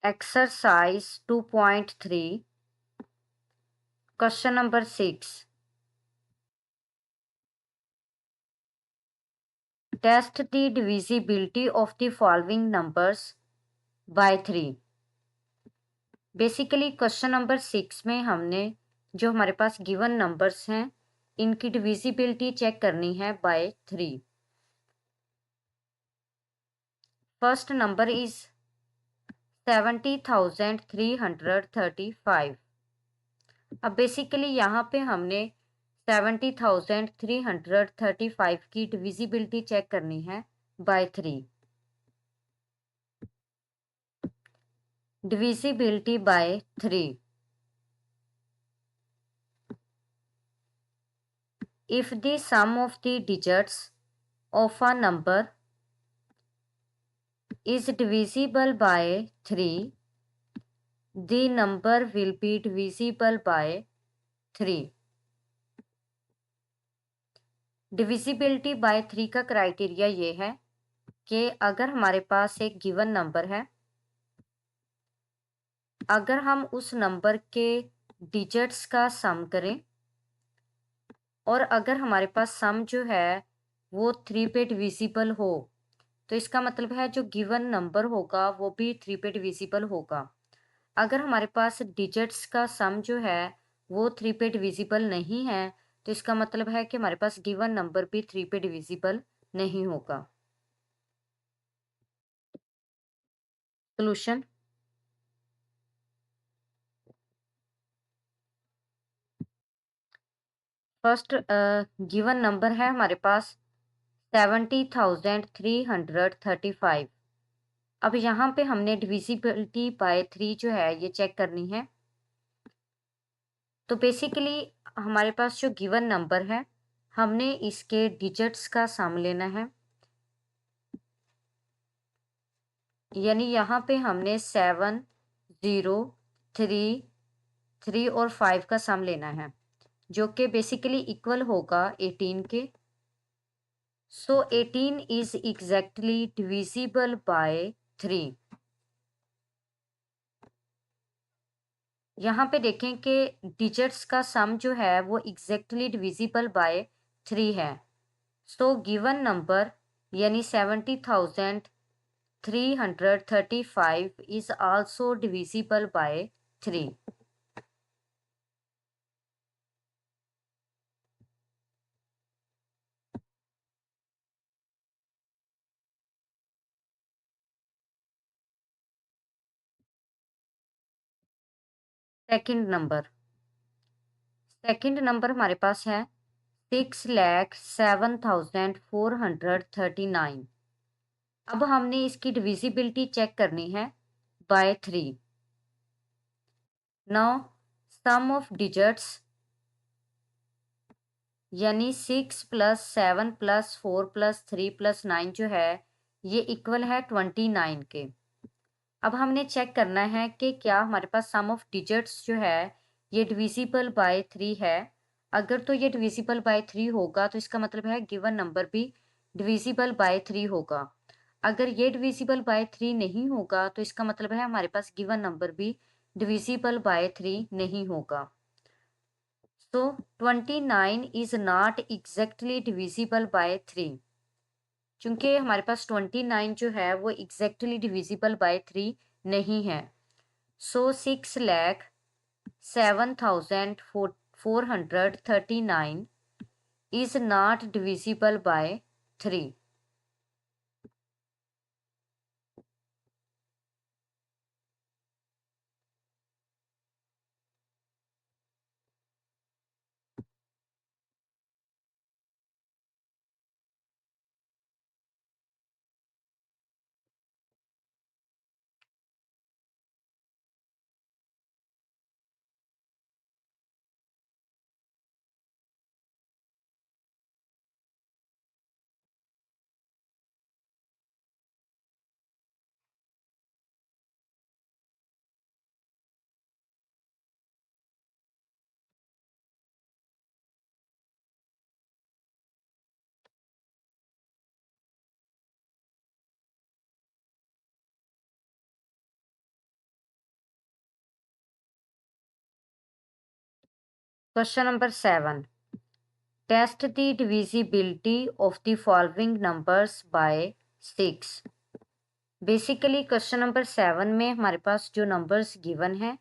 Exercise 2.3, question number 6. Test the divisibility of the following numbers by 3. Basically question number 6 में हमने जो हमारे पास given numbers हैं इनकी डिविजिबिलिटी चेक करनी है बाय 3. First number is 70,335. अब बेसिकली यहाँ पे हमने 70,335 की डिविजिबिलिटी चेक करनी है by 3. Divisibility by 3. If the sum of the digits of a number is divisible by 3, the number will be divisible by 3. Divisibility by 3 का क्राइटेरिया ये है कि अगर हमारे पास एक गिवन नंबर है, अगर हम उस नंबर के डिजिट्स का सम करें और अगर हमारे पास सम जो है वो 3 पे डिविजिबल हो, तो इसका मतलब है जो गिवन नंबर होगा वो भी 3 पे डिविजिबल होगा. अगर हमारे पास डिजिट्स का सम जो है वो 3 पे डिविजिबल नहीं है, तो इसका मतलब है कि हमारे पास गिवन नंबर भी 3 पे डिविजिबल नहीं होगा. सॉल्यूशन. फर्स्ट गिवन नंबर है हमारे पास 70,335. अब यहाँ पे हमने डिविजिबिलिटी बाय 3 जो है ये चेक करनी है. तो बेसिकली हमारे पास जो गिवन नंबर है हमने इसके डिजिट्स का सम लेना है, यानी यहाँ पे हमने 7, 0, 3, 3 और 5 का सम लेना है जो कि बेसिकली इक्वल होगा 18 के. सो 18 इज एग्जैक्टली डिविजिबल बाय 3. यहाँ पे देखें कि डिजिट्स का सम जो है वो एग्जैक्टली डिविजिबल बाय 3 है. सो गिवन नंबर यानी 70,335 is also divisible by 3. Second number हमारे पास है 6,07,439. अब हमने इसकी डिविजिबिलिटी चेक करनी है by 3. Now sum of digits यानी 6 + 7 + 4 + 3 + 9 जो है ये इक्वल है 29 के. अब हमने चेक करना है कि क्या हमारे पास सम ऑफ डिजिट्स जो है ये डिविजिबल बाय 3 है. अगर तो ये डिविजिबल बाय 3 होगा तो इसका मतलब है गिवन नंबर भी डिविजिबल बाय 3 होगा. अगर ये डिविजिबल बाय 3 नहीं होगा तो इसका मतलब है हमारे पास गिवन नंबर भी डिविजिबल बाय 3 नहीं होगा. सो 29 is not exactly divisible by 3. चूंकि हमारे पास 29 जो है वो एग्जैक्टली डिविजिबल बाय 3 नहीं है. So 6,07,439 is not divisible by 3. Question number 7, test the divisibility of the following numbers by 6। Basically question number 7 में हमारे पास जो नंबर्स गिवन है,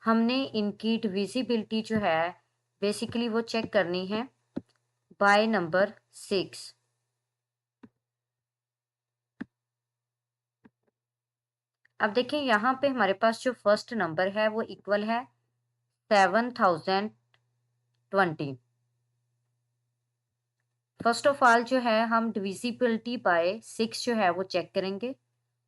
हमने इनकी डिविजिबिलिटी जो है बेसिकली वो चेक करनी है बाय नंबर 6। अब देखिए यहाँ पे हमारे पास जो फर्स्ट नंबर है वो इक्वल है 7020। फर्स्ट ऑफ ऑल जो है हम डिविजिबिलिटी बाय 6 जो है वो चेक करेंगे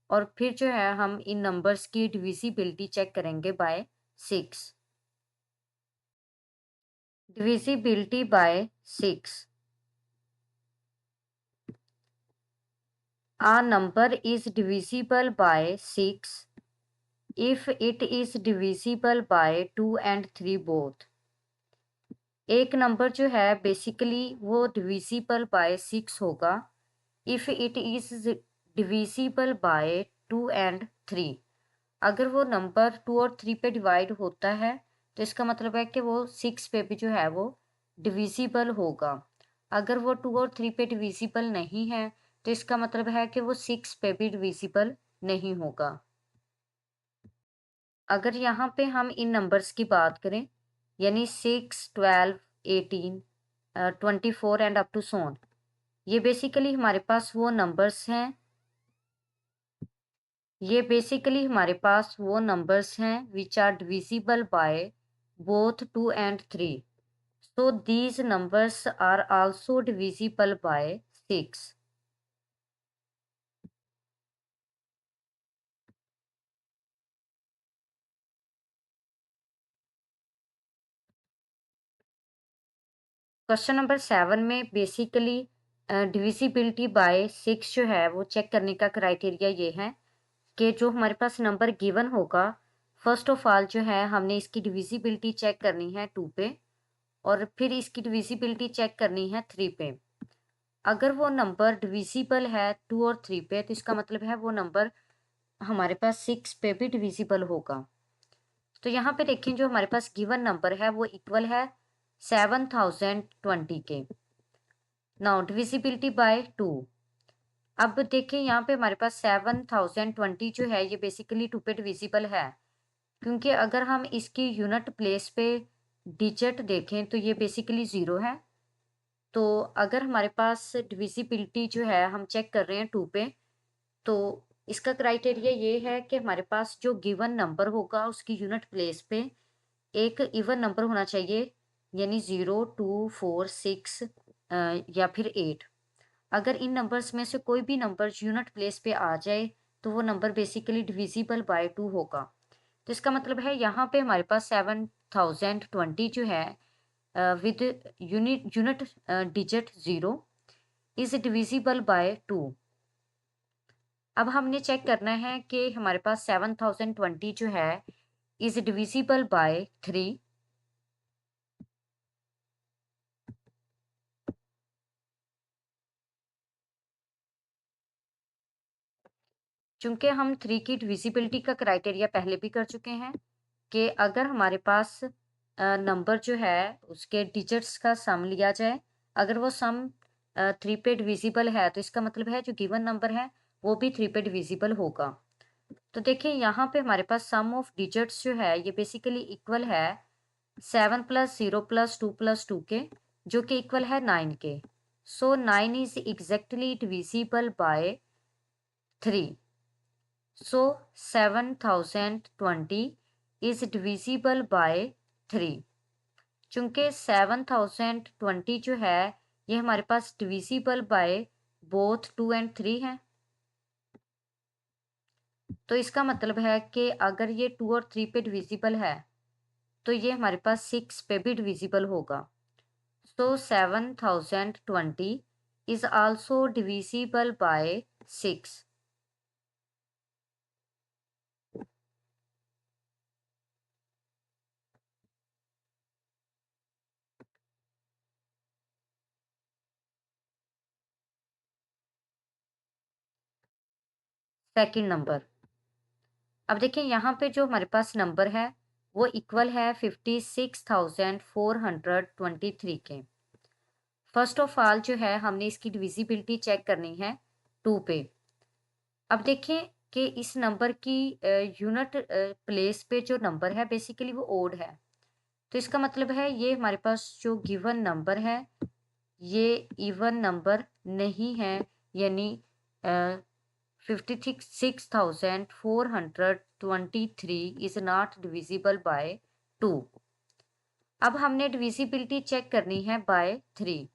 और फिर जो है हम इन नंबर्स की डिविजिबिलिटी चेक करेंगे by 6। Divisibility by 6। A number is divisible by 6 if it is divisible by 2 and 3 both। एक नंबर जो है बेसिकली वो डिविजिबल बाय 6 होगा if it is divisible bye 2 and 3। अगर वो नंबर 2 और 3 पे डिवाइड होता है तो इसका मतलब है कि वो 6 पे भी जो है वो डिविजिबल होगा। अगर वो 2 और 3 पे डिविजिबल नहीं है तो इसका मतलब है कि वो 6 पे भी डिविजिबल नहीं होगा। अगर यहाँ पे हम इन नंबर्स की बात करें यानी 6, 12, 18, 24 एंड अप टू सोन, ये बेसिकली हमारे पास वो नंबर्स हैं which are divisible by both 2 and 3। So these numbers are also divisible by 6। Question number 7 में बेसिकली डिविजिबिलिटी बाय 6 जो है वो चेक करने का क्राइटेरिया ये है कि जो हमारे पास नंबर गिवन होगा, फर्स्ट ऑफ ऑल जो है हमने इसकी डिविजिबिलिटी चेक करनी है 2 पे और फिर इसकी डिविजिबिलिटी चेक करनी है 3 पे। अगर वो नंबर डिविजिबल है 2 और 3 पे तो इसका मतलब है वो नंबर हमारे पास 6 पे भी डिविजिबल होगा। तो यहाँ पे देखें जो हमारे पास गिवन नंबर है वो इक्वल है 7020 के। Now divisibility bye 2। अब देखें यहाँ पे हमारे पास 7020 जो है ये बेसिकली 2 पे डिविजिबल है, क्योंकि अगर हम इसकी यूनिट प्लेस पे डिजिट देखें तो ये बेसिकली 0 है। तो अगर हमारे पास डिविजिबिलिटी जो है हम चेक कर रहे हैं 2 पे, तो इसका क्राइटेरिया ये है कि हमारे पास जो गिवन नंबर होगा उसकी यूनिट प्लेस पे एक इवन नंबर होना चाहिए, यानी 0, 2, 4, 6 या फिर 8। अगर इन नंबर्स में से कोई भी नंबर यूनिट प्लेस पे आ जाए तो वो नंबर बेसिकली डिविजिबल बाय 2 होगा। तो इसका मतलब है यहाँ पे हमारे पास 7020 जो है with unit digit 0 is divisible bye 2। अब हमने चेक करना है कि हमारे पास 7020 जो है इज डिविजिबल बाय 3। चूंकि हम 3 की डिविजिबिलिटी का क्राइटेरिया पहले भी कर चुके हैं कि अगर हमारे पास नंबर जो है उसके डिजिट्स का सम लिया जाए, अगर वो सम 3 पे डिविजिबल है तो इसका मतलब है जो गिवन नंबर है वो भी 3 पे डिविजिबल होगा। तो देखिए यहाँ पे हमारे पास सम ऑफ डिजिट्स जो है ये बेसिकली इक्वल है 7 + 0 + 2 + 2 के, जो कि इक्वल है 9 के। सो 9 is exactly divisible by 3। So 7020 is divisible by 3। चूंकि 7020 जो है ये हमारे पास डिविजिबल बाय बोथ 2 एंड 3 है, तो इसका मतलब है कि अगर ये 2 और 3 पे डिविजिबल है तो ये हमारे पास 6 पे भी डिविजिबल होगा। सो 7020 is also divisible by 6। Second number. अब देखिए यहाँ पे जो हमारे पास नंबर है वो इक्वल है 56,423 के। फर्स्ट ऑफ ऑल जो है हमने इसकी डिविजिबिलिटी चेक करनी है 2 पे। अब देखें कि इस नंबर की यूनिट प्लेस पे जो नंबर है बेसिकली वो ओड है, तो इसका मतलब है ये हमारे पास जो गिवन नंबर है ये इवन नंबर नहीं है, यानी 56,423 इज नॉट डिविजिबल बाय 2। अब हमने डिविजिबिलिटी चेक करनी है बाय 3,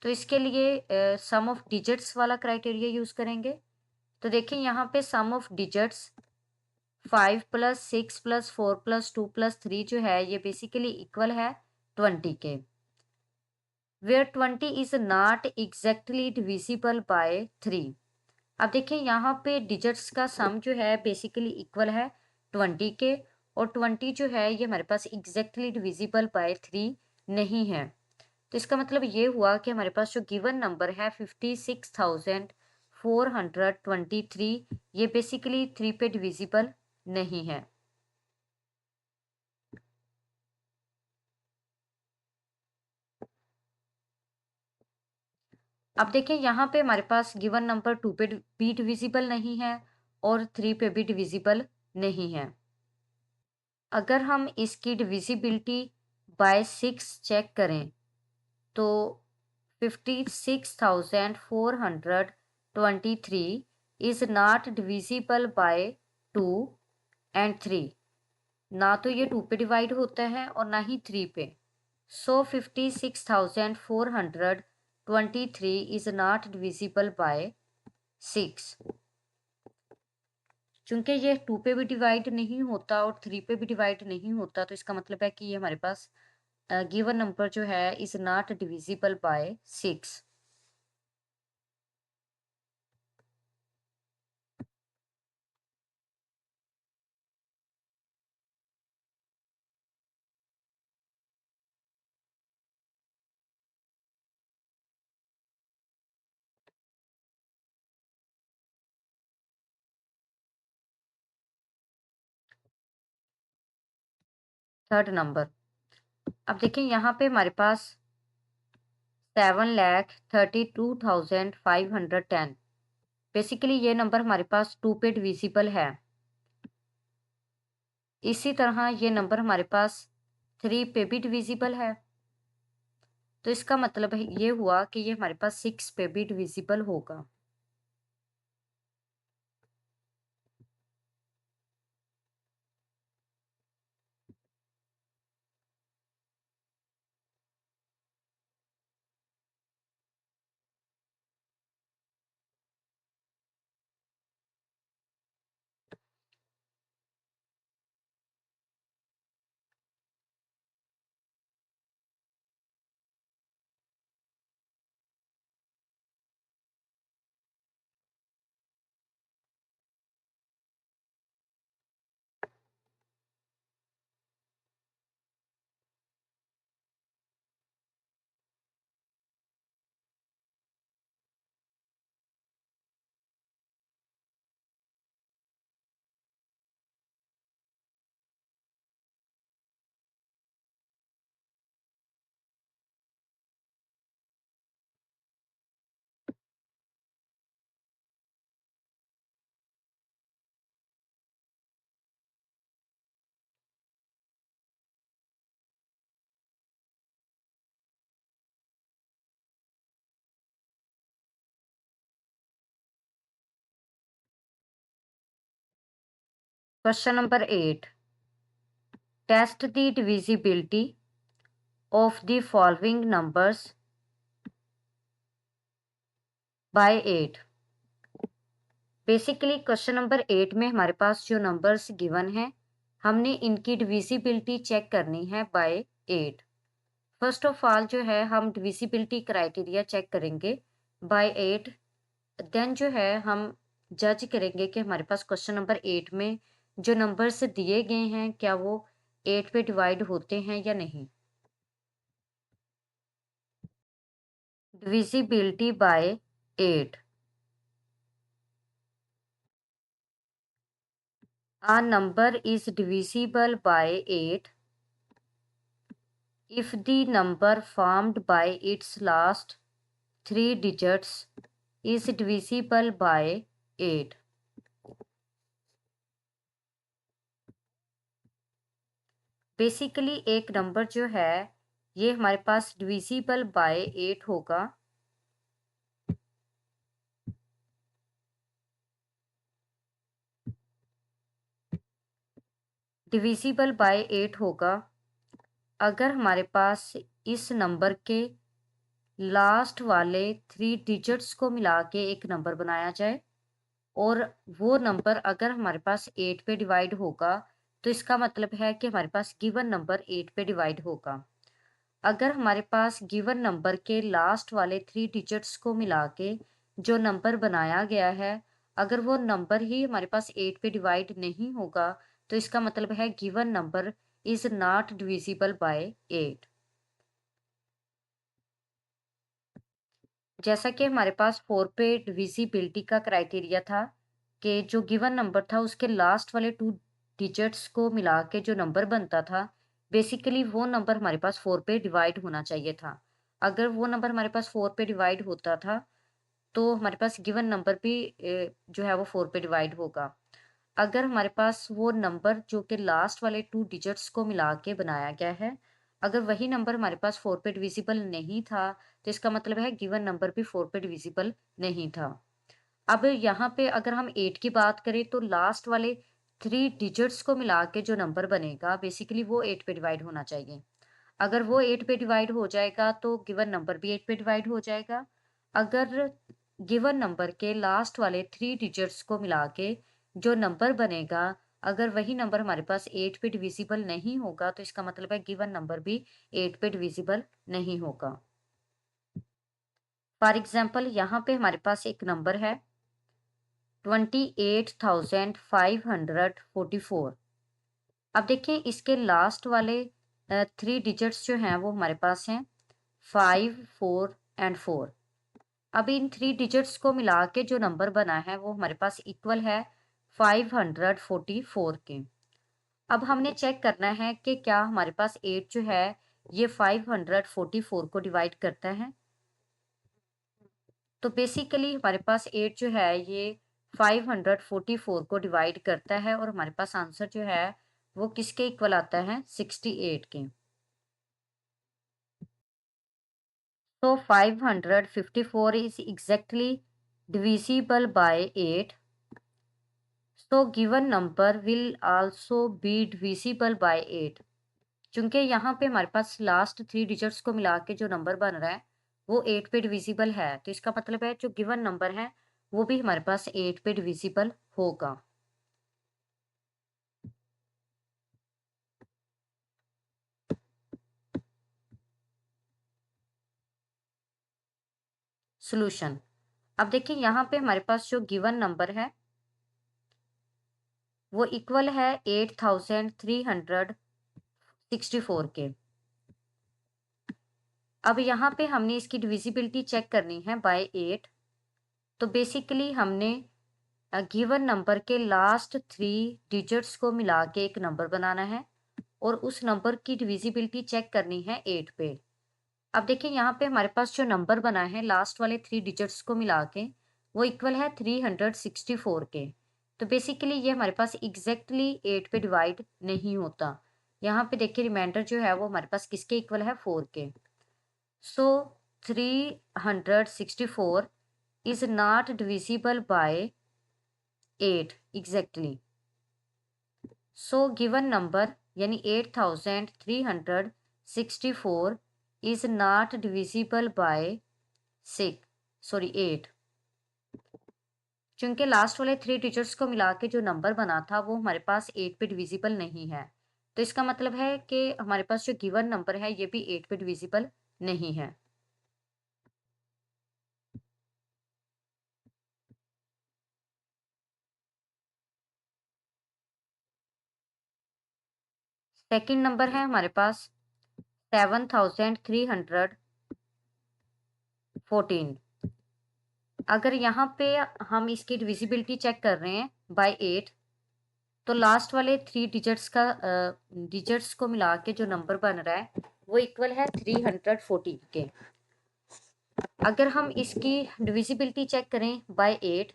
तो इसके लिए सम ऑफ डिजिट्स वाला क्राइटेरिया यूज करेंगे। तो देखिए यहाँ पे sum of digits 5 plus 6 plus 4 plus 2 plus 3 जो है ये बेसिकली इक्वल है 20 के, where 20 is not exactly divisible by 3। अब देखिए यहाँ पे डिजिट्स का सम जो है बेसिकली इक्वल है 20 के, और 20 जो है ये हमारे पास एग्जैक्टली डिविजिबल बाय 3 नहीं है। तो इसका मतलब ये हुआ कि हमारे पास जो गिवन नंबर है 56,423 ये बेसिकली 3 पे डिविजिबल नहीं है। अब देखिए यहाँ पे हमारे पास गिवन नंबर 2 पे भी डिविजिबल नहीं है और 3 पे भी डिविजिबल नहीं है। अगर हम इसकी डिविजिबिलिटी बाय 6 चेक करें तो 56,423 is not divisible bye 2 and 3। ना तो ये 2 पे डिवाइड होता है और ना ही 3 पे। सो 56,423 इज नॉट डिविजिबल बाय 6। चूंकि ये 2 पे भी डिवाइड नहीं होता और 3 पे भी डिवाइड नहीं होता, तो इसका मतलब है कि ये हमारे पास गिवन नंबर जो है is not divisible by 6। Third number, अब देखिए यहाँ पे हमारे पास 7,32,510, बेसिकली ये नंबर हमारे पास 2 पे डिविजिबल है। इसी तरह ये नंबर हमारे पास 3 पे भी डिविजिबल है, तो इसका मतलब ये हुआ कि ये हमारे पास 6 पे भी डिविजिबल होगा। Question number 8, test the divisibility of the following numbers by 8। Basically question number 8 में हमारे पास जो नंबर्स गिवन हैं हमने इनकी डिविजिबिलिटी चेक करनी है बाय 8। फर्स्ट ऑफ ऑल जो है हम डिविजिबिलिटी क्राइटेरिया चेक करेंगे बाय 8, देन जो है हम जज करेंगे कि हमारे पास क्वेश्चन नंबर 8 में जो नंबर्स दिए गए हैं क्या वो 8 पे डिवाइड होते हैं या नहीं। Divisibility bye 8। A number is divisible by 8 if the number formed by its last 3 digits is divisible by 8. Basically एक नंबर जो है ये हमारे पास डिविजिबल बाय 8 होगा डिविजिबल बाय 8 होगा अगर हमारे पास इस नंबर के लास्ट वाले 3 डिजिट्स को मिला के एक नंबर बनाया जाए और वो नंबर अगर हमारे पास 8 पे डिवाइड होगा तो इसका मतलब है कि हमारे पास गिवन नंबर 8 पे डिवाइड होगा। अगर हमारे पास गिवन नंबर के लास्ट वाले 3 डिजिट्स को मिला के जो नंबर बनाया गया है अगर वो नंबर ही हमारे पास 8 पे डिवाइड नहीं होगा तो इसका मतलब है given number is not divisible by 8। जैसा कि हमारे पास 4 पे डिविजिबिलिटी का क्राइटेरिया था कि जो गिवन नंबर था उसके लास्ट वाले 2 डिजिट्स को मिला के जो नंबर बनता था बेसिकली वो नंबर हमारे पास 4 पे डिवाइड होना चाहिए था। अगर वो नंबर हमारे पास 4 पे डिवाइड होता था तो हमारे पास गिवन नंबर भी जो है वो 4 पे डिवाइड होगा। अगर हमारे पास वो नंबर जो कि लास्ट वाले 2 डिजिट्स को मिला के बनाया गया है अगर वही नंबर हमारे पास 4 पे डिविजिबल नहीं था तो इसका मतलब है गिवन नंबर भी 4 पे डिविजिबल नहीं था। अब यहाँ पे अगर हम 8 की बात करें तो लास्ट वाले 3 डिजिट्स को मिला के जो नंबर बनेगा बेसिकली वो 8 पे डिवाइड होना चाहिए। अगर वो 8 पे डिवाइड हो जाएगा तो गिवन नंबर भी 8 पे डिवाइड हो जाएगा। अगर गिवन नंबर के लास्ट वाले 3 डिजिट्स को मिला के जो नंबर बनेगा अगर वही नंबर हमारे पास 8 पे डिविजिबल नहीं होगा तो इसका मतलब है गिवन नंबर भी 8 पे डिविजिबल नहीं होगा। फॉर एग्जाम्पल यहाँ पे हमारे पास एक नंबर है 28,544। अब देखें इसके लास्ट वाले 3 डिजिट्स जो हैं वो हमारे पास हैं 5, 4 एंड 4। अब इन 3 डिजिट्स को मिला के जो नंबर बना है वो हमारे पास इक्वल है 544 के। अब हमने चेक करना है कि क्या हमारे पास 8 जो है ये 544 को डिवाइड करता है। तो बेसिकली हमारे पास 8 जो है ये 544 को डिवाइड करता है और हमारे पास आंसर जो है वो किसके इक्वल आता है 68 के। तो 554 is exactly divisible by 8. So given number will also be divisible by 8. चूंकि यहाँ पे हमारे पास लास्ट 3 डिजिट्स को मिला के जो नंबर बन रहा है वो 8 पे डिविजिबल है तो इसका मतलब है जो गिवन नंबर है वो भी हमारे पास 8 पे डिविजिबल होगा। सॉल्यूशन। अब देखिए यहाँ पे हमारे पास जो गिवन नंबर है वो इक्वल है 8,364 के। अब यहाँ पे हमने इसकी डिविजिबिलिटी चेक करनी है बाय 8। तो बेसिकली हमने गिवन नंबर के लास्ट 3 डिजिट्स को मिला के एक नंबर बनाना है और उस नंबर की डिविजिबिलिटी चेक करनी है 8 पे। अब देखिए यहाँ पे हमारे पास जो नंबर बना है लास्ट वाले 3 डिजिट्स को मिला के वो इक्वल है 364 के। तो बेसिकली ये हमारे पास एग्जैक्टली 8 पे डिवाइड नहीं होता। यहाँ पे देखिए रिमाइंडर जो है वो हमारे पास किसके इक्वल है 4 के। सो 364 is not divisible by 8 exactly. So given number यानी 8,364 is not divisible by 8। चूंकि लास्ट वाले 3 डिजिट्स को मिला के जो नंबर बना था वो हमारे पास 8 पे डिविजिबल नहीं है तो इसका मतलब है कि हमारे पास जो गिवन नंबर है ये भी 8 पे डिविजिबल नहीं है। सेकंड नंबर है हमारे पास 7,314। अगर यहाँ पे हम इसकी डिविजिबिलिटी चेक कर रहे हैं बाय 8 तो लास्ट वाले 3 डिजिट्स को मिला के जो नंबर बन रहा है वो इक्वल है 314 के। अगर हम इसकी डिविजिबिलिटी चेक करें बाय 8,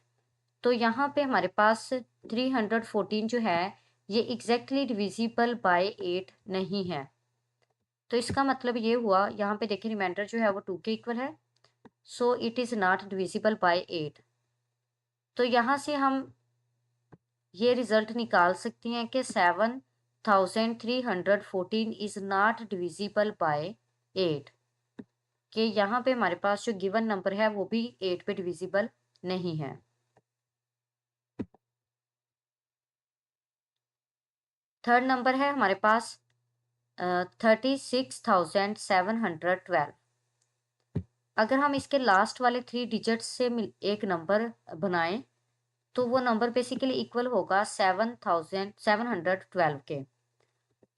तो यहाँ पे हमारे पास 314 जो है ये एग्जैक्टली डिविजिबल बाय 8 नहीं है। तो इसका मतलब ये हुआ, यहाँ पे देखिए रिमाइंडर जो है वो 2 के इक्वल है, so it is not divisible by 8। तो यहाँ से हम ये रिजल्ट निकाल सकते हैं कि 7314 इज नॉट डिविजिबल बाय 8, कि यहाँ पे हमारे पास जो गिवन नंबर है वो भी 8 पे डिविजिबल नहीं है। थर्ड नंबर है हमारे पास 36,712। अगर हम इसके लास्ट वाले 3 डिजिट्स से एक नंबर बनाएं तो वो नंबर बेसिकली इक्वल होगा 7,712 के।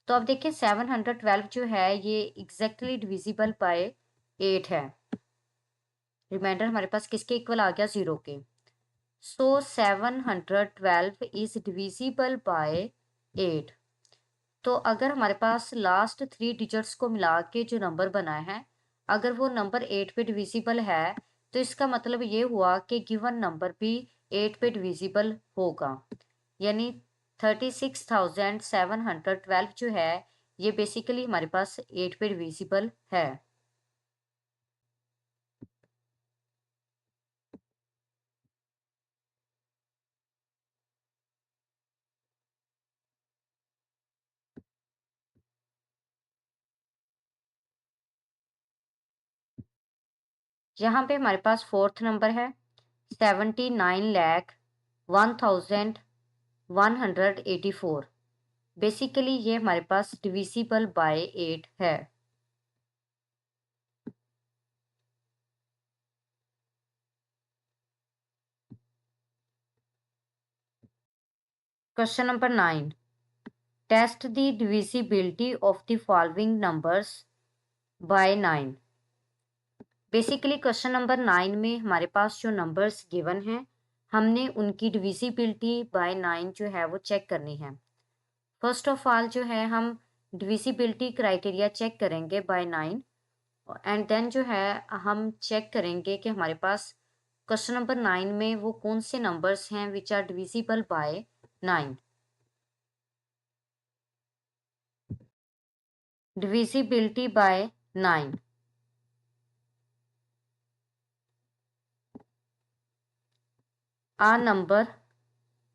तो अब देखिए 712 जो है ये एग्जैक्टली डिविजिबल बाय 8 है। रिमाइंडर हमारे पास किसके इक्वल आ गया, 0 के। सो 712 इज डिविजिबल बाय 8। तो अगर हमारे पास लास्ट 3 डिजिट्स को मिला के जो नंबर बना है, अगर वो नंबर 8 पे डिविजिबल है तो इसका मतलब ये हुआ कि गिवन नंबर भी 8 पे डिविजिबल होगा। यानी 36,712 जो है ये बेसिकली हमारे पास 8 पे डिविजिबल है। यहाँ पे हमारे पास फोर्थ नंबर है 79,01,184। बेसिकली ये हमारे पास डिविजिबल बाय 8 है। Question number 9, test the divisibility of the following numbers by 9। Basically question number 9 में हमारे पास जो नंबर्स गिवन हैं हमने उनकी डिविजिबिलिटी बाय 9 जो है वो चेक करनी है। फर्स्ट ऑफ ऑल जो है हम डिविजिबिलिटी क्राइटेरिया चेक करेंगे बाय 9, एंड देन जो है हम चेक करेंगे कि हमारे पास क्वेश्चन नंबर 9 में वो कौन से नंबर्स हैं which are divisible by 9। Divisibility by 9। A number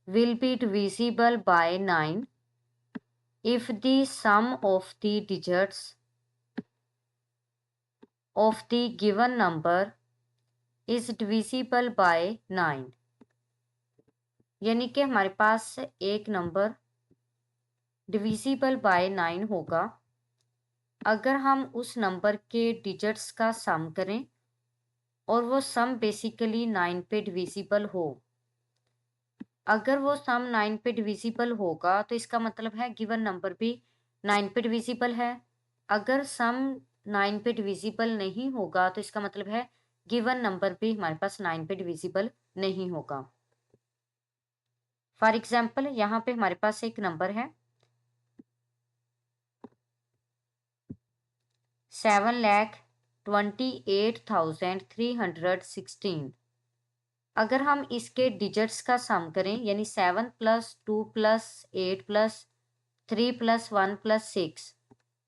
will be divisible by 9 if the sum of the digits of the given number is divisible by 9। यानी कि हमारे पास एक नंबर डिविजिबल बाय 9 होगा अगर हम उस नंबर के डिजिट्स का सम करें और वो सम बेसिकली 9 पे डिविजिबल हो। अगर वो सम 9 पे डिविजिबल होगा तो इसका मतलब है गिवन नंबर भी 9 पे डिविजिबल है। अगर सम 9 पे डिविजिबल नहीं होगा तो इसका मतलब है गिवन नंबर भी हमारे पास 9 पे डिविजिबल नहीं होगा। फॉर एग्जाम्पल यहाँ पे हमारे पास एक नंबर है 7,28,316। अगर हम इसके डिजिट्स का सम करें यानी 7 + 2 + 8 + 3 + 1 + 6,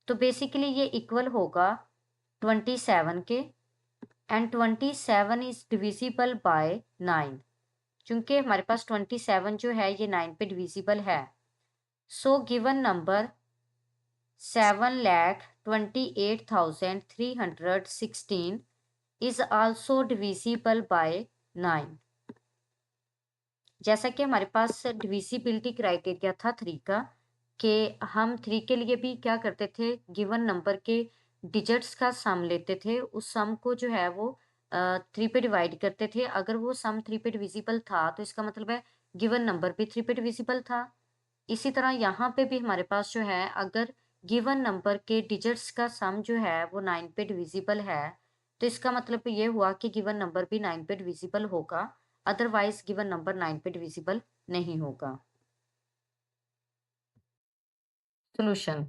तो बेसिकली ये इक्वल होगा 27 के। एंड 27 इज डिविजिबल बाय 9, क्योंकि हमारे पास 27 जो है ये 9 पे डिविजिबल है। So given number 7,28,316 is also divisible by 9। जैसा कि हमारे पास डिविजिबिलिटी क्राइटेरिया था 3 का, कि हम 3 के लिए भी क्या करते थे, गिवन नंबर के डिजिट्स का सम लेते थे, उस सम को जो है वो 3 पे डिवाइड करते थे। अगर वो सम 3 पे डिविजिबल था तो इसका मतलब है गिवन नंबर भी 3 पे डिविजिबल था। इसी तरह यहाँ पे भी हमारे पास जो है अगर गिवन नंबर के डिजिट्स का सम जो है वो 9 पे डिविजिबल है तो इसका मतलब ये हुआ कि गिवन नंबर भी 9 पे डिविजिबल होगा, अदरवाइज गिवन नंबर 9 पे डिविजिबल नहीं होगा। सॉल्यूशन।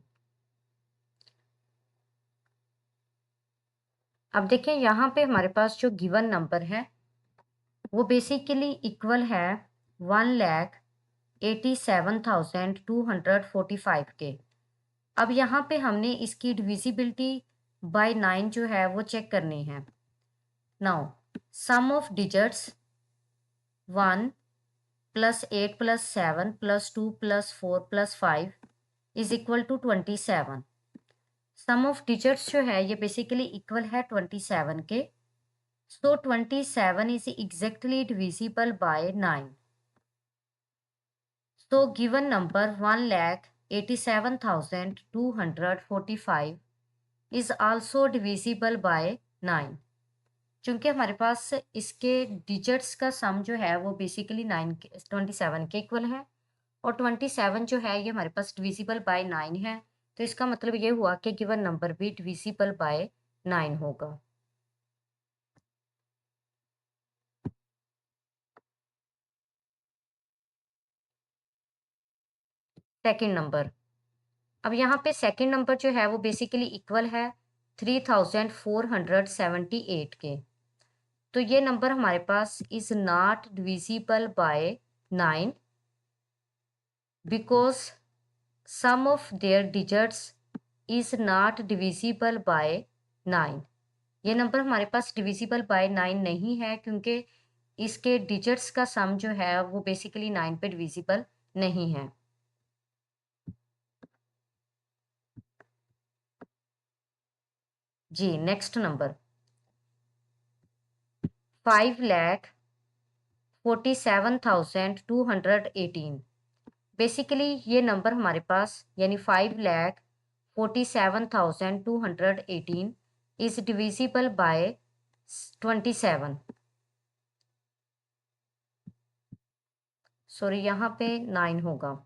अब देखें यहाँ पे हमारे पास जो गिवन नंबर है वो बेसिकली इक्वल है 1,87,245 के। अब यहाँ पे हमने इसकी डिविजिबिलिटी बाय 9 जो है वो चेक करनी है। Now sum of digits 1 plus 8 plus 7 plus 2 plus 4 plus 5 is equal to 27। Sum of digits जो है ये बेसिकली इक्वल है 27 के। So 27 is exactly divisible by 9। So given number 1,87,245 is also divisible by 9। चूंकि हमारे पास इसके डिजिट्स का सम जो है वो बेसिकली 27 के इक्वल है और 27 जो है ये हमारे पास डिविजिबल बाय 9 है, तो इसका मतलब ये हुआ कि गिवन नंबर भी डिविजिबल बाय 9 होगा। Second number. अब यहाँ पे सेकंड नंबर जो है वो बेसिकली इक्वल है 3,478 के। तो ये नंबर हमारे पास is not divisible by 9 because sum of their digits is not divisible by 9। ये नंबर हमारे पास डिविजिबल बाय 9 नहीं है क्योंकि इसके डिजिट्स का सम जो है वो बेसिकली 9 पे डिविजिबल नहीं है। जी नेक्स्ट नंबर 5,47,218। बेसिकली ये नंबर हमारे पास यानी 5,47,218 इज डिविजिबल बाय 27। सॉरी यहाँ पे 9 होगा।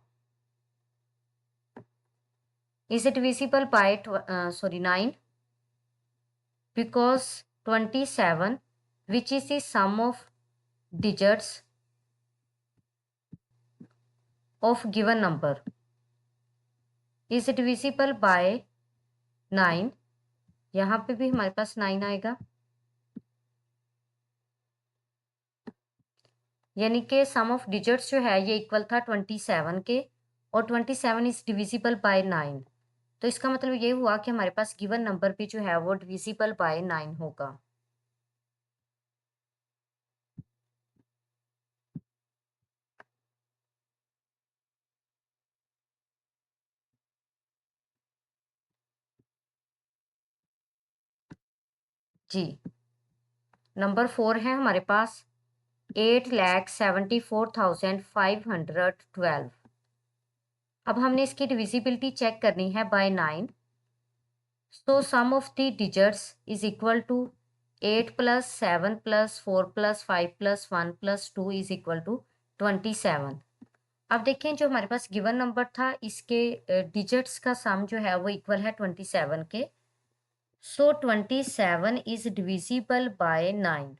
Is divisible by 9 because 27 which is the sum of digits of given number is divisible by 9। यहाँ पे भी हमारे पास 9 आएगा, यानी कि सम ऑफ डिजिट्स जो है ये इक्वल था 27 के और 27 इज डिविजिबल बाय 9। तो इसका मतलब ये हुआ कि हमारे पास गिवन नंबर भी जो है वो डिविजिबल बाय 9 होगा। जी नंबर 4 है हमारे पास 8,74,512। अब हमने इसकी डिविजिबिलिटी चेक करनी है by 9। So sum of the digits is equal to 8 plus 7 plus 4 plus 5 plus 1 plus 2 is equal to 27। अब देखें जो हमारे पास गिवन नंबर था इसके डिजिट्स का सम जो है वो इक्वल है 27 के। So 27 is divisible by 9।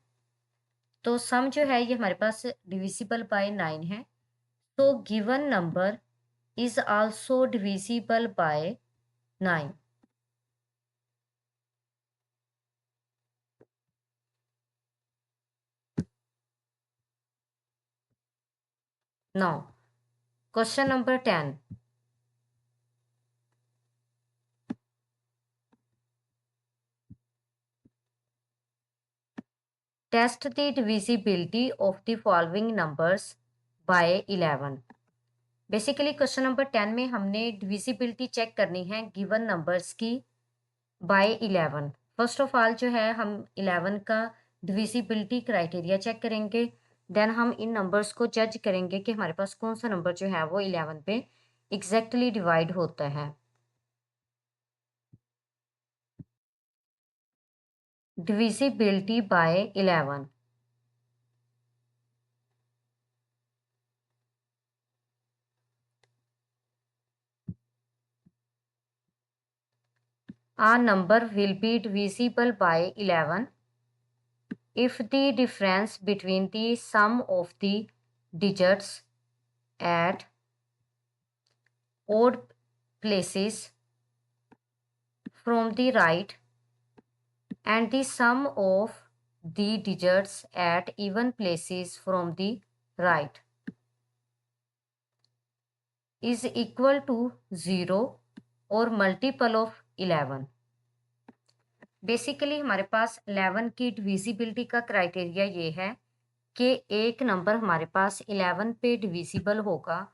तो सम जो है ये हमारे पास डिविजिबल बाय 9 है। तो given number is also divisible by 9। Now question number 10। Test the divisibility of the following numbers by 11। Basically question number 10 में हमने डिविजिबिलिटी चेक करनी है गिवन नंबर्स की बाय 11। फर्स्ट ऑफ ऑल जो है हम 11 का डिविजिबिलिटी क्राइटेरिया चेक करेंगे, देन हम इन नंबर्स को जज करेंगे कि हमारे पास कौन सा नंबर जो है वो 11 पे एग्जैक्टली डिवाइड होता है। Divisibility bye 11। A number will be divisible by 11 if the difference between the sum of the digits at odd places from the right and the sum of the digits at even places from the right is equal to 0 और multiple of 11। Basically हमारे पास 11 की divisibility का criteria ये है कि एक number हमारे पास 11 पे डिविजिबल होगा।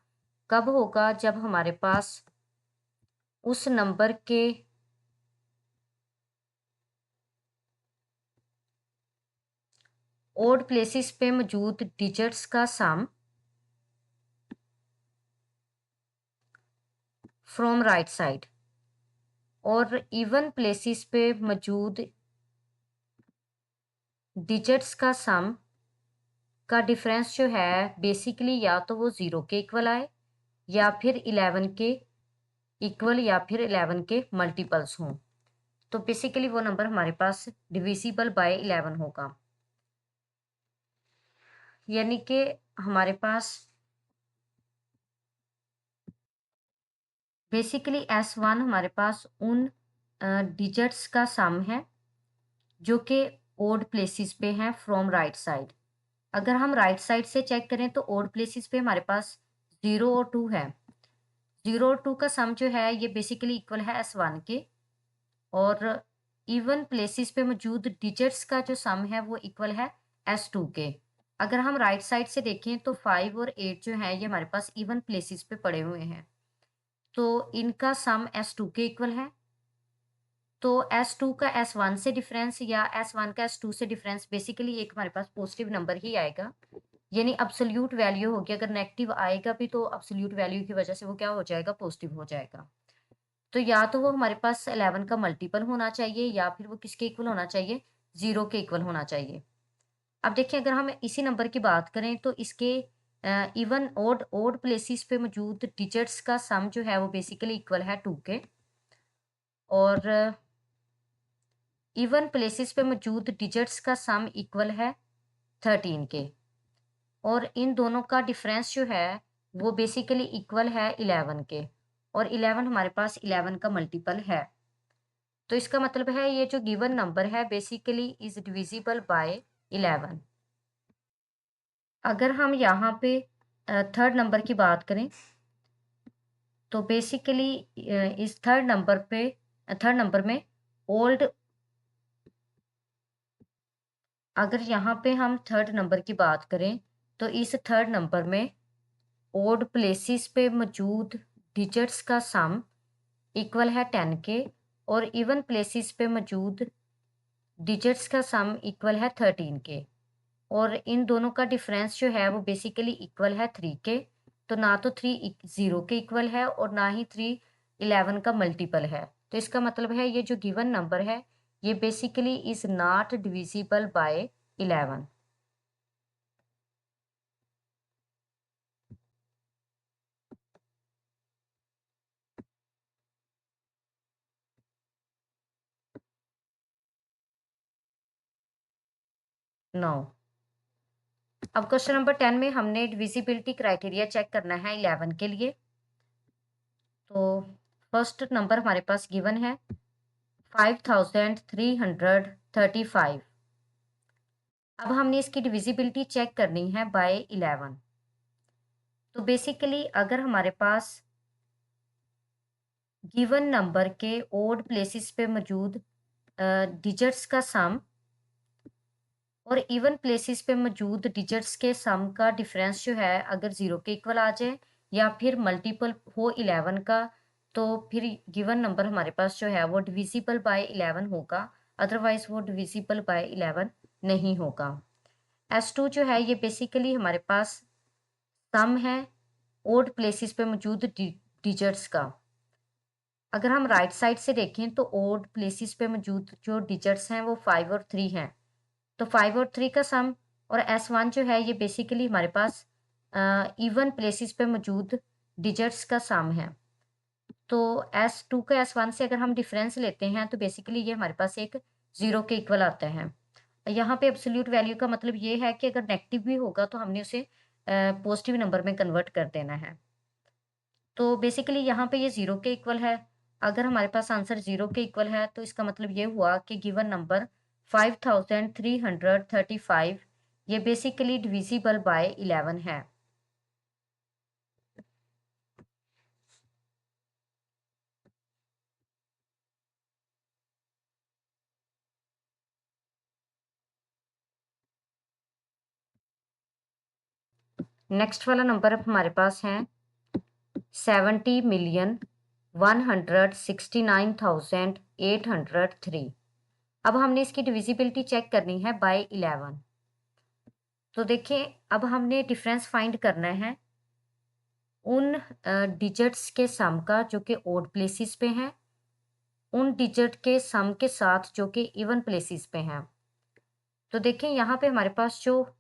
कब होगा? जब हमारे पास उस नंबर के ओड प्लेसेस पे मौजूद डिजिट्स का सम फ्रॉम राइट साइड और इवन प्लेसेस पे मौजूद डिजिट्स का सम का डिफरेंस जो है बेसिकली या तो वो 0 के इक्वल आए या फिर 11 के इक्वल या फिर 11 के मल्टीपल्स हों। तो बेसिकली वो नंबर हमारे पास डिविजिबल बाय 11 होगा। यानी कि हमारे पास बेसिकली S1 हमारे पास उन डिजिट्स का सम है जो कि ओड प्लेसेस पे हैं फ्रॉम राइट साइड। अगर हम राइट साइड से चेक करें तो ओड प्लेसेस पे हमारे पास 0 और 2 है। 0 और 2 का सम जो है ये बेसिकली इक्वल है S1 के और इवन प्लेसेस पे मौजूद डिजिट्स का जो सम है वो इक्वल है S2 के। अगर हम राइट साइड से देखें तो 5 और 8 जो है ये हमारे पास इवन प्लेसेस पे पड़े हुए हैं, तो इनका सम S2 के इक्वल है। तो S2 का S1 से डिफरेंस या S1 का S2 से डिफरेंस बेसिकली एक हमारे पास पॉजिटिव नंबर ही आएगा, यानी अब्सोल्यूट वैल्यू होगी। अगर नेगेटिव आएगा भी तो अब्सोल्यूट वैल्यू की वजह से वो क्या हो जाएगा? पॉजिटिव हो जाएगा। तो या तो वो हमारे पास 11 का मल्टीपल होना चाहिए या फिर वो किसके इक्वल होना चाहिए? 0 के इक्वल होना चाहिए। अब देखिए अगर हम इसी नंबर की बात करें तो इसके इवन ओड ओड प्लेसेस पे मौजूद डिजिट्स का सम जो है वो बेसिकली इक्वल है 2 के और इवन प्लेसेस पे मौजूद डिजिट्स का सम इक्वल है 13 के और इन दोनों का डिफरेंस जो है वो बेसिकली इक्वल है 11 के और 11 हमारे पास 11 का मल्टीपल है। तो इसका मतलब है ये जो गिवन नंबर है बेसिकली इज डिविजिबल बाय 11। अगर हम यहाँ पे थर्ड नंबर की बात करें तो बेसिकली इस थर्ड नंबर में ओल्ड अगर यहाँ पे हम थर्ड नंबर की बात करें तो इस थर्ड नंबर में ओड प्लेसेस पे मौजूद डिजिट्स का सम इक्वल है 10 के और इवन प्लेसेस पे मौजूद डिजिट्स का सम इक्वल है 13 के और इन दोनों का डिफरेंस जो है वो बेसिकली इक्वल है 3 के। तो ना तो 3 0 के इक्वल है और ना ही 3 11 का मल्टीपल है। तो इसका मतलब है ये जो गिवन नंबर है ये basically is not divisible by 11। No. अब क्वेश्चन नंबर 10 में हमने डिविजिबिलिटी क्राइटेरिया चेक करना है 11 के लिए। तो फर्स्ट नंबर हमारे पास गिवन है 5335। अब हमने इसकी डिविजिबिलिटी चेक करनी है बाय 11। तो बेसिकली अगर हमारे पास गिवन नंबर के ओड प्लेसेस पे मौजूद डिजिट्स का सम और इवन प्लेसेस पे मौजूद डिजिट्स के सम का डिफरेंस जो है अगर 0 के इक्वल आ जाए या फिर मल्टीपल हो 11 का तो फिर गिवन नंबर हमारे पास जो है वो डिविजिबल बाय 11 होगा, अदरवाइज वो डिविजिबल बाय 11 नहीं होगा। S2 जो है ये बेसिकली हमारे पास सम है ओड प्लेसेस पे मौजूद डिजिट्स का। अगर हम राइट साइड से देखें तो ओड प्लेसेस पे मौजूद जो डिजिट्स हैं वो 5 और 3 हैं। तो 5 और 3 का सम और S1 जो है ये बेसिकली हमारे पास इवन प्लेसेस पे मौजूद डिजिट्स का सम है। तो S2 का S1 से अगर हम डिफरेंस लेते हैं तो बेसिकली ये हमारे पास एक 0 के इक्वल आता है। यहाँ पे एब्सोल्यूट वैल्यू का मतलब ये है कि अगर नेगेटिव भी होगा तो हमने उसे पॉजिटिव नंबर में कन्वर्ट कर देना है। तो बेसिकली यहाँ पे ये 0 के इक्वल है। अगर हमारे पास आंसर 0 के इक्वल है तो इसका मतलब ये हुआ कि गिवन नंबर 5335 ये बेसिकली डिविजिबल बाय 11 है। नेक्स्ट वाला नंबर हमारे पास है 70,169,803। अब हमने इसकी डिविजिबिलिटी चेक करनी है बाय 11। तो देखिए अब हमने डिफरेंस फाइंड करना है उन डिजिट्स के सम का जो कि ओड प्लेसेस पे हैं, उन डिजिट के सम के साथ जो कि इवन प्लेसेस पे हैं। तो देखें यहाँ पे हमारे पास जो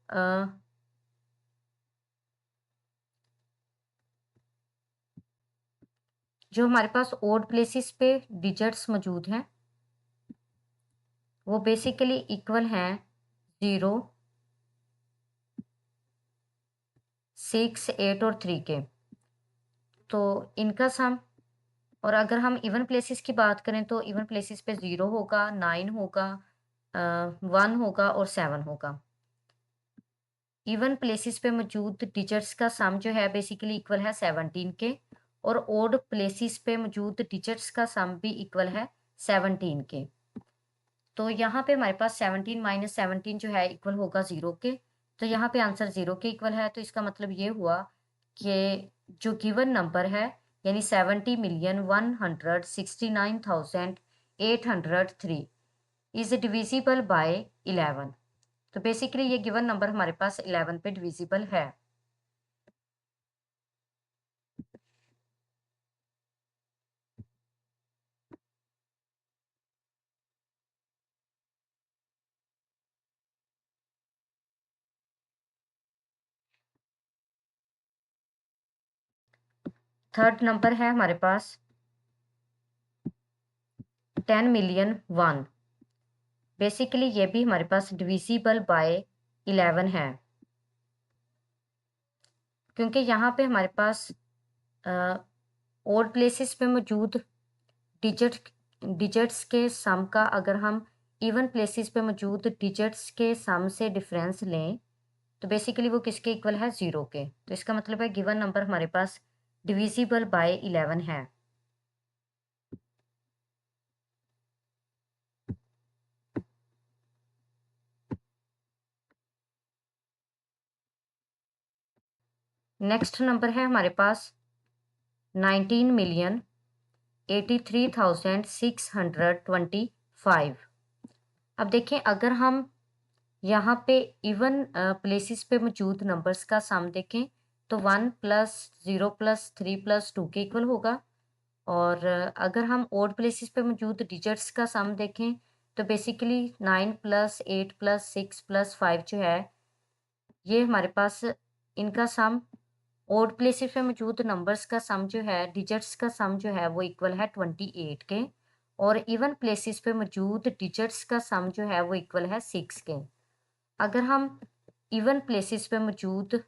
हमारे पास ओड प्लेसेस पे डिजिट्स मौजूद हैं वो बेसिकली इक्वल हैं 0, 6, 8 और 3 के। तो इनका सम, और अगर हम इवन प्लेसेस की बात करें तो इवन प्लेसेस पे 0 होगा, 9 होगा, 1 होगा और 7 होगा। इवन प्लेसेस पे मौजूद डिजिट्स का सम जो है बेसिकली इक्वल है 17 के, और ओड प्लेसेस पे मौजूद डिजिट्स का सम भी इक्वल है 17 के। तो यहाँ पे हमारे पास 17 माइनस 17 जो है इक्वल होगा 0 के। तो यहाँ पे आंसर 0 के इक्वल है। तो इसका मतलब ये हुआ कि जो गिवन नंबर है यानी 70,169,803 इज डिविजिबल बाय 11। तो बेसिकली ये गिवन नंबर हमारे पास 11 पे डिविजिबल है। थर्ड नंबर है हमारे पास 10,000,001। बेसिकली ये भी हमारे पास डिविजिबल बाय 11 है, क्योंकि यहाँ पे हमारे पास ओड प्लेसेस पे मौजूद डिजिट्स के सम का अगर हम इवन प्लेसेस पे मौजूद डिजिट्स के सम से डिफरेंस लें तो बेसिकली वो किसके इक्वल है 0 के। तो इसका मतलब है गिवन नंबर हमारे पास डिविजिबल बाय 11 है। नेक्स्ट नंबर है हमारे पास 19,83,625। अब देखें अगर हम यहाँ पे इवन प्लेसेस पे मौजूद नंबर्स का सम देखें तो 1 प्लस 0 प्लस 3 प्लस 2 के इक्वल होगा। और अगर हम ओड प्लेसेस पे मौजूद डिजिट्स का सम देखें तो बेसिकली 9 प्लस 8 प्लस 6 प्लस 5 जो है ये हमारे पास इनका सम, ओड प्लेसेस पे मौजूद नंबर्स का सम जो है डिजिट्स का सम जो है वो इक्वल है 28 के, और इवन प्लेसेस पे मौजूद डिजिट्स का सम जो है वो इक्वल है 6 के। अगर हम इवन प्लेसेस पे मौजूद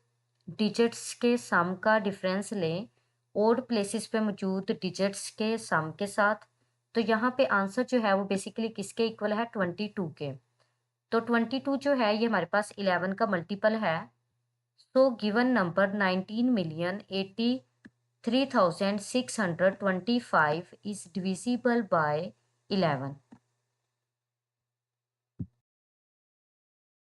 डिजिट्स के सम का डिफरेंस लें ओड प्लेसेस पे मौजूद डिजिट्स के सम के साथ तो यहाँ पे आंसर जो है वो बेसिकली किसके इक्वल है 22 के। तो 22 जो है ये हमारे पास 11 का मल्टीपल है। So given number 19,83,625 is divisible by 11।